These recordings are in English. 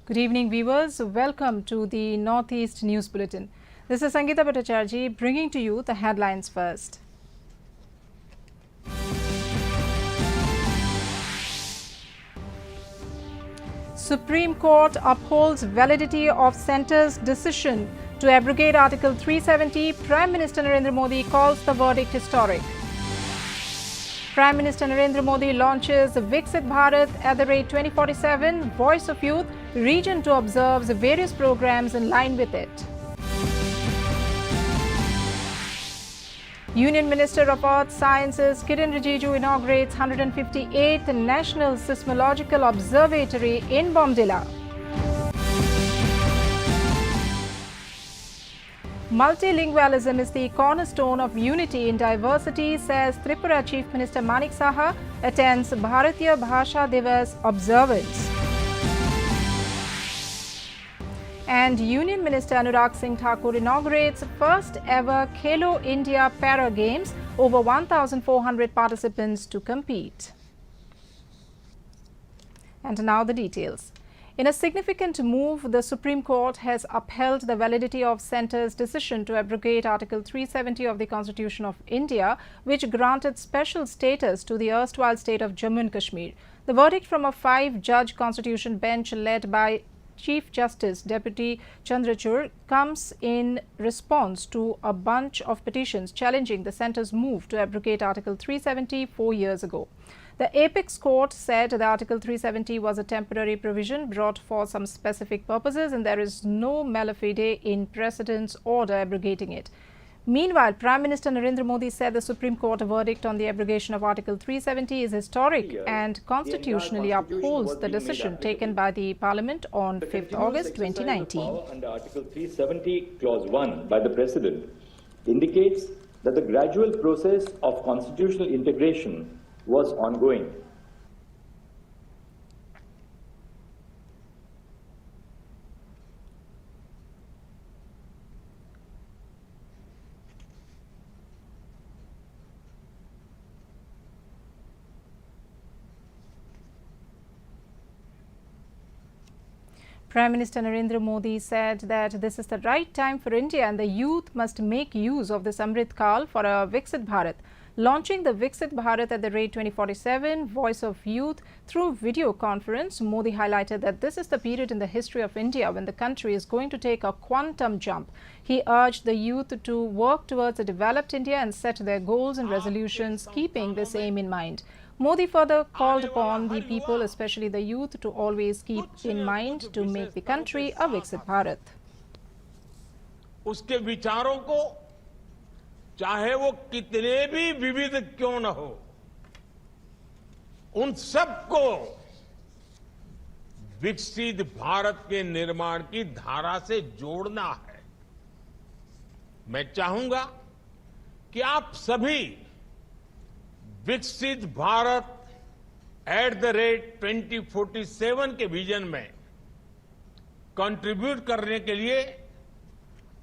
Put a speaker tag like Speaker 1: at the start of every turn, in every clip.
Speaker 1: Good evening, viewers. Welcome to the Northeast News Bulletin. This is Sangeeta Bhattacharjee bringing to you the headlines first. Supreme Court upholds validity of Centre's decision to abrogate Article 370. Prime Minister Narendra Modi calls the verdict historic. Prime Minister Narendra Modi launches Viksit Bharat at the rate 2047, Voice of Youth. Region 2 observes various programs in line with it. Union Minister of Earth Sciences Kiren Rijiju inaugurates 158th National Seismological Observatory in Bomdila. Multilingualism is the cornerstone of unity in diversity, says Tripura Chief Minister Manik Saha attends Bharatiya Bhasha Divas observance. And Union Minister Anurag Singh Thakur inaugurates first ever Khelo India Para Games, over 1,400 participants to compete. And now the details. In a significant move, the Supreme Court has upheld the validity of Centre's decision to abrogate Article 370 of the Constitution of India, which granted special status to the erstwhile state of Jammu and Kashmir. The verdict from a 5-judge constitution bench led by Chief Justice Deputy Chandrachud comes in response to a bunch of petitions challenging the Centre's move to abrogate Article 370 4 years ago. The Apex Court said the Article 370 was a temporary provision brought for some specific purposes and there is no mala fide in precedent's order abrogating it. Meanwhile, Prime Minister Narendra Modi said the Supreme Court verdict on the abrogation of Article 370 is historic and constitutionally upholds the decision taken by the Parliament on 5th August 2019.
Speaker 2: Under Article 370, Clause 1 by the President indicates that the gradual process of constitutional integration was ongoing.
Speaker 1: Prime Minister Narendra Modi said that this is the right time for India and the youth must make use of this Amrit Kal for a Viksit Bharat. Launching the Viksit Bharat at the rate 2047, Voice of Youth, through video conference, Modi highlighted that this is the period in the history of India when the country is going to take a quantum jump. He urged the youth to work towards a developed India and set their goals and resolutions, keeping this aim in mind. Modi further called upon the people, especially the youth, to always keep in mind to make the country a Viksit Bharat.
Speaker 3: उसके विचारों को चाहे वो कितने भी विविध क्यों न हो, उन सबको विकसित भारत के निर्माण की धारा से जोड़ना है। मैं चाहूंगा कि आप सभी विकसित भारत @2047 के विजन में कंट्रीब्यूट करने के लिए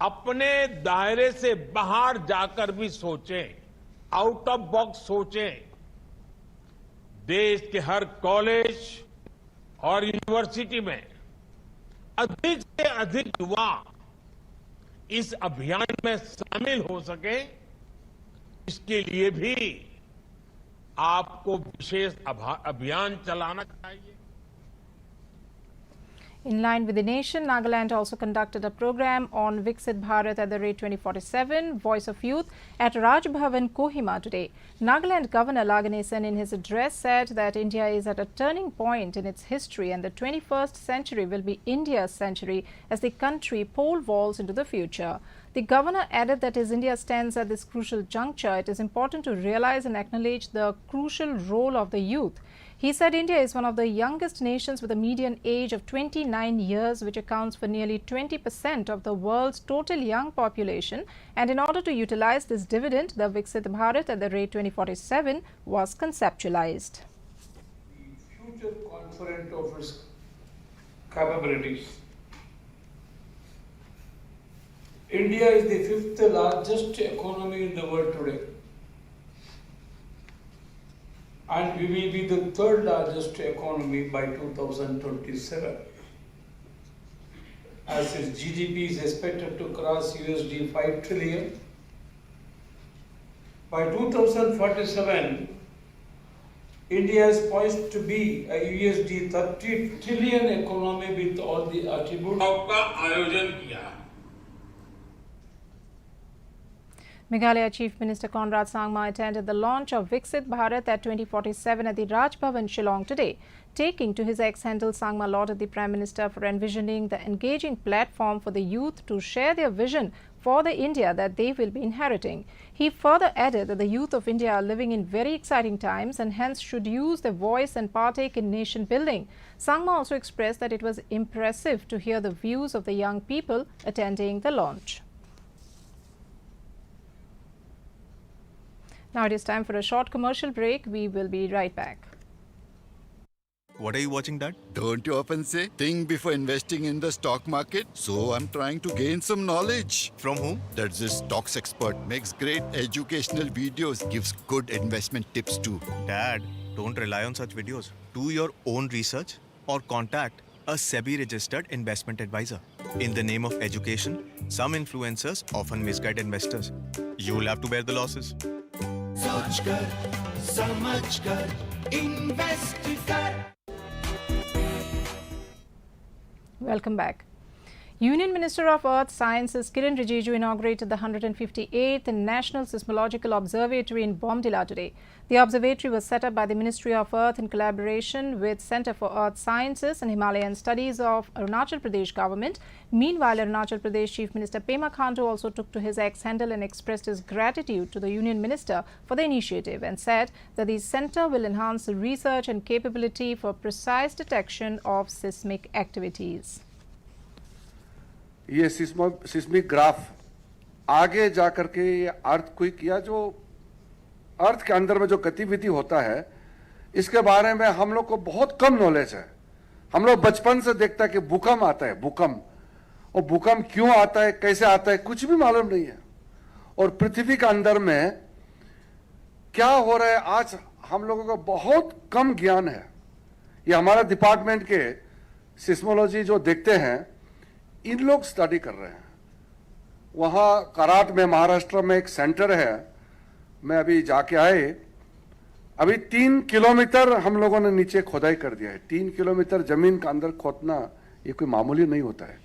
Speaker 3: अपने दायरे से बाहर जाकर भी सोचें, आउट ऑफ बॉक्स सोचें। देश के हर कॉलेज और यूनिवर्सिटी में अधिक से अधिक युवा इस अभियान में शामिल हो सके, इसके लिए भी आपको विशेष अभियान चलाना चाहिए।
Speaker 1: In line with the nation, Nagaland also conducted a program on Viksit Bharat at the rate 2047, Voice of Youth, at Raj Bhavan, Kohima today. Nagaland Governor Laganesan in his address said that India is at a turning point in its history and the 21st century will be India's century as the country pole vaults into the future. The governor added that as India stands at this crucial juncture, it is important to realize and acknowledge the crucial role of the youth. He said India is one of the youngest nations with a median age of 29 years, which accounts for nearly 20% of the world's total young population. And in order to utilize this dividend, the Viksit Bharat at the rate 2047 was conceptualized.
Speaker 4: The future confident of its capabilities. India is the 5th largest economy in the world today. And we will be the 3rd largest economy by 2027. as its GDP is expected to cross USD 5 trillion. By 2047, India is poised to be a USD 30 trillion economy with all the attributes.
Speaker 3: का आयोजन किया।
Speaker 1: Meghalaya Chief Minister Conrad Sangma attended the launch of Viksit Bharat at 2047 at the Raj Bhavan, Shillong today. Taking to his X handle, Sangma lauded the Prime Minister for envisioning the engaging platform for the youth to share their vision for the India that they will be inheriting. He further added that the youth of India are living in very exciting times and hence should use their voice and partake in nation building. Sangma also expressed that it was impressive to hear the views of the young people attending the launch. Now it is time for a short commercial break. We will be right back.
Speaker 5: What are you watching, Dad?
Speaker 6: Don't you often say, think before investing in the stock market? So I'm trying to gain some knowledge.
Speaker 5: From whom?
Speaker 6: That's this stocks expert. Makes great educational videos. Gives good investment tips too.
Speaker 5: Dad, don't rely on such videos. Do your own research or contact a SEBI-registered investment advisor. In the name of education, some influencers often misguide investors. You will have to bear the losses.
Speaker 7: सोच कर, समझ कर, invest कर।
Speaker 1: Welcome back. Union Minister of Earth Sciences Kiren Rijiju inaugurated the 158th National Seismological Observatory in Bomdila today. The observatory was set up by the Ministry of Earth in collaboration with Centre for Earth Sciences and Himalayan Studies of Arunachal Pradesh government. Meanwhile, Arunachal Pradesh Chief Minister Pema Khandu also took to his X handle and expressed his gratitude to the Union Minister for the initiative and said that the centre will enhance the research and capability for precise detection of seismic activities.
Speaker 8: ये seismic graph आगे जाकर के ये earthquake या जो अर्थ के अंदर में जो गतिविधि होता है इसके बारे में हम लोग को बहुत कम नॉलेज है। हम लोग बचपन से देखता है कि भूकंप आता है, भूकंप, और भूकंप क्यों आता है, कैसे आता है, कुछ भी मालूम नहीं है। और पृथ्वी के अंदर में क्या हो रहा है आज हम लोगों को बहुत कम ज्ञान है। ये हमारा डिपार्टमेंट के सिस्मोलॉजी जो देखते हैं इन लोग स्टडी कर रहे हैं। वहाँ कराट में महाराष्ट्र में एक सेंटर है, मैं अभी जाके आए, अभी 3 किलोमीटर हम लोगों ने नीचे खोदाई कर दिया है। 3 किलोमीटर जमीन का अंदर खोदना ये कोई मामूली नहीं होता है।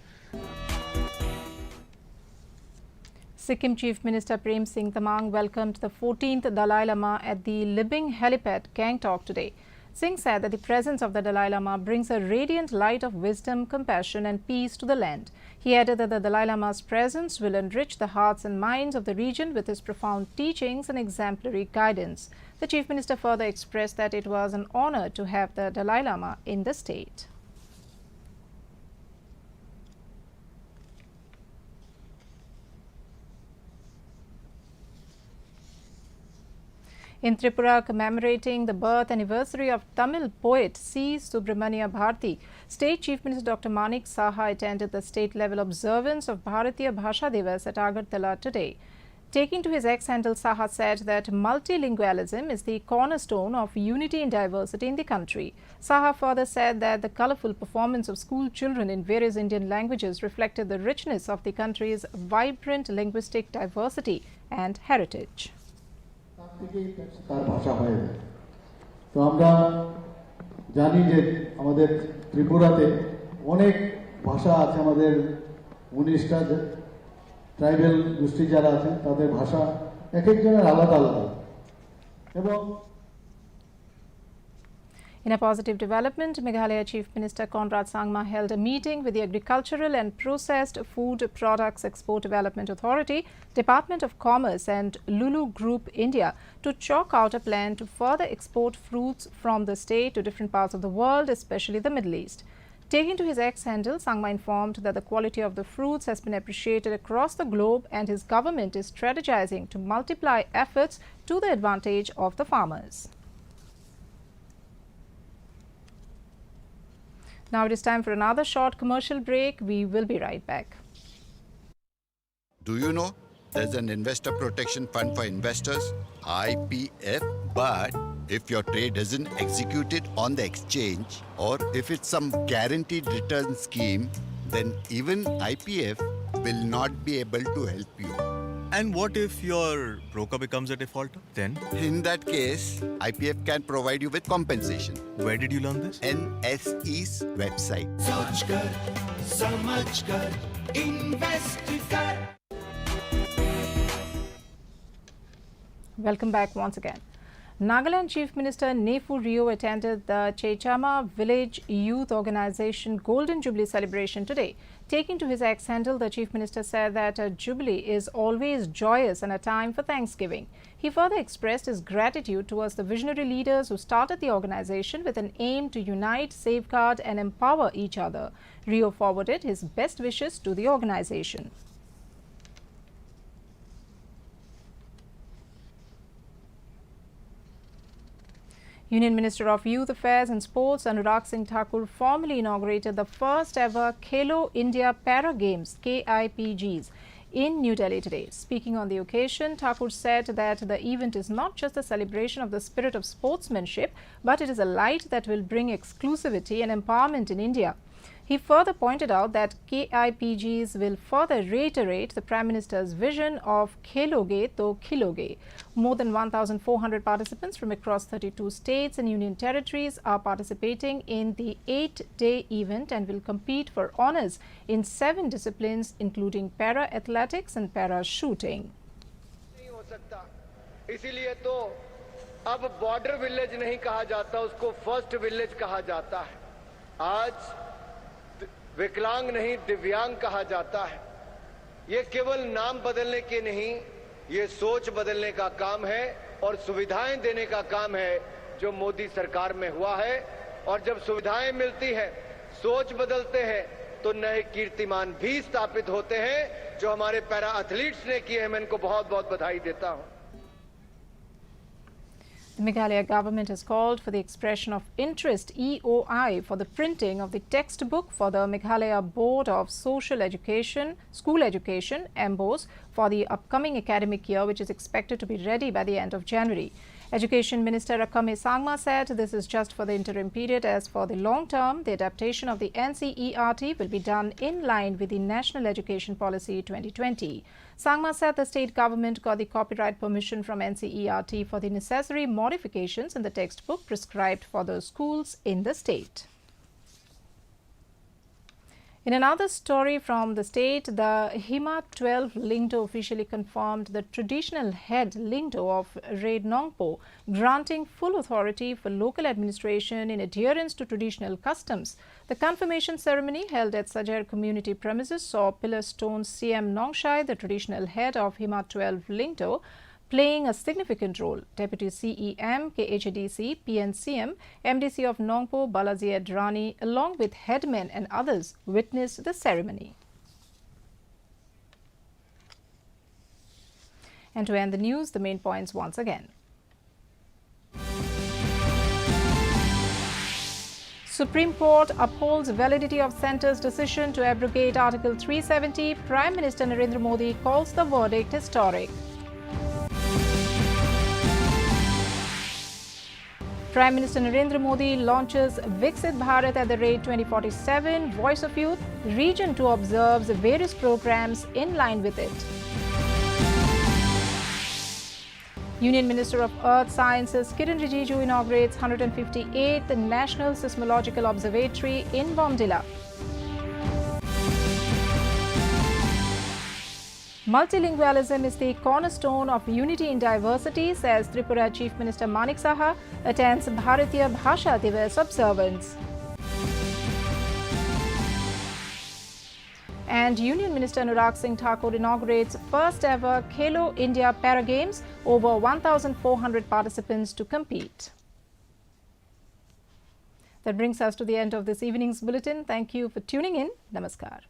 Speaker 1: Sikkim Chief Minister Prem Singh Tamang welcomed the 14th Dalai Lama at the Libing helipad, Gangtok today. Singh said that the presence of the Dalai Lama brings a radiant light of wisdom, compassion and peace to the land. He added that the Dalai Lama's presence will enrich the hearts and minds of the region with his profound teachings and exemplary guidance. The Chief Minister further expressed that it was an honor to have the Dalai Lama in the state. In Tripura, commemorating the birth anniversary of Tamil poet C. Subramania Bharati, State Chief Minister Dr. Manik Saha attended the state-level observance of Bharatiya Bhasha Divas at Agartala today. Taking to his X handle, Saha said that multilingualism is the cornerstone of unity and diversity in the country. Saha further said that the colourful performance of school children in various Indian languages reflected the richness of the country's vibrant linguistic diversity and heritage.
Speaker 9: তার ভাষা হয়ে যায়। তো আমরা জানি যে আমাদের ত্রিপুরাতে অনেক ভাষা আছে, আমাদের 19টা ট্রাইবাল গোষ্ঠী যারা আছে তাদের ভাষা এক একজনের আলাদা আলাদা। এবং
Speaker 1: In a positive development, Meghalaya Chief Minister Conrad Sangma held a meeting with the Agricultural and Processed Food Products Export Development Authority, Department of Commerce and Lulu Group India to chalk out a plan to further export fruits from the state to different parts of the world, especially the Middle East. Taking to his X handle, Sangma informed that the quality of the fruits has been appreciated across the globe and his government is strategizing to multiply efforts to the advantage of the farmers. Now it is time for another short commercial break. We will be right back.
Speaker 6: Do you know there's an investor protection fund for investors, IPF, but if your trade isn't executed on the exchange or if it's some guaranteed return scheme, then even IPF will not be able to help you.
Speaker 5: And what if your broker becomes a defaulter? Then,
Speaker 6: In that case, IPF can provide you with compensation.
Speaker 5: where did you learn this?
Speaker 6: NSE's website.
Speaker 7: सोच कर समझ कर invest कर
Speaker 1: Welcome back once again. Nagaland Chief Minister Nefu Rio attended the Chechama Village Youth Organization Golden Jubilee celebration today. Taking to his X handle, the Chief Minister said that a jubilee is always joyous and a time for thanksgiving. He further expressed his gratitude towards the visionary leaders who started the organization with an aim to unite, safeguard and empower each other. Rio forwarded his best wishes to the organization. Union Minister of Youth Affairs and Sports Anurag Singh Thakur formally inaugurated the first ever Khelo India Para Games KIPGs in New Delhi today. Speaking on the occasion, Thakur said that the event is not just a celebration of the spirit of sportsmanship, but it is a light that will bring exclusivity and empowerment in India. He further pointed out that KIPGs will further reiterate the Prime Minister's vision of Kheloge to Khiloge. More than 1,400 participants from across 32 states and union territories are participating in the 8-day event and will compete for honours in 7 disciplines including para-athletics and para-shooting.
Speaker 10: नहीं हो सकता, इसीलिए तो अब border village नहीं कहा जाता, उसको फर्स्ट विलेज कहा जाता है। आज विकलांग नहीं दिव्यांग कहा जाता है। ये केवल नाम बदलने के नहीं, ये सोच बदलने का काम है और सुविधाएं देने का काम है जो मोदी सरकार में हुआ है। और जब सुविधाएं मिलती है, सोच बदलते हैं तो नए कीर्तिमान भी स्थापित होते हैं जो हमारे पैरा एथलीट्स ने किए हैं। मैं इनको बहुत बहुत बधाई देता हूं।
Speaker 1: The Meghalaya government has called for the expression of interest EOI for the printing of the textbook for the Meghalaya Board of Social Education, School Education, MBOS, for the upcoming academic year, which is expected to be ready by the end of January. Education Minister Akame Sangma said this is just for the interim period. As for the long term, the adaptation of the NCERT will be done in line with the National Education Policy 2020. Sangma said the state government got the copyright permission from NCERT for the necessary modifications in the textbook prescribed for the schools in the state. In another story from the state, the Hima 12 Lingdo officially confirmed the traditional head Lingdo of Raid Nongpo, granting full authority for local administration in adherence to traditional customs. The confirmation ceremony held at Sajar community premises saw Pillar Stone CM Nongshai, the traditional head of Hima 12 Lingdo, playing a significant role. Deputy CEM, KHDC, PNCM, MDC of Nongpo, Balaji Adrani, along with headmen and others, witnessed the ceremony. And to end the news, the main points once again. Supreme Court upholds validity of Centre's decision to abrogate Article 370. Prime Minister Narendra Modi calls the verdict historic. Prime Minister Narendra Modi launches Viksit Bharat at the Raid 2047, Voice of Youth. Region 2 observes various programs in line with it. Union Minister of Earth Sciences Kiran Rijiju inaugurates 158th National Seismological Observatory in Bomdila. Multilingualism is the cornerstone of unity in diversity, says Tripura Chief Minister Manik Saha, attends Bharatiya Bhasha Divas observance. And Union Minister Anurag Singh Thakur inaugurates first ever Khelo India Para Games, over 1,400 participants to compete. That brings us to the end of this evening's bulletin. Thank you for tuning in. Namaskar.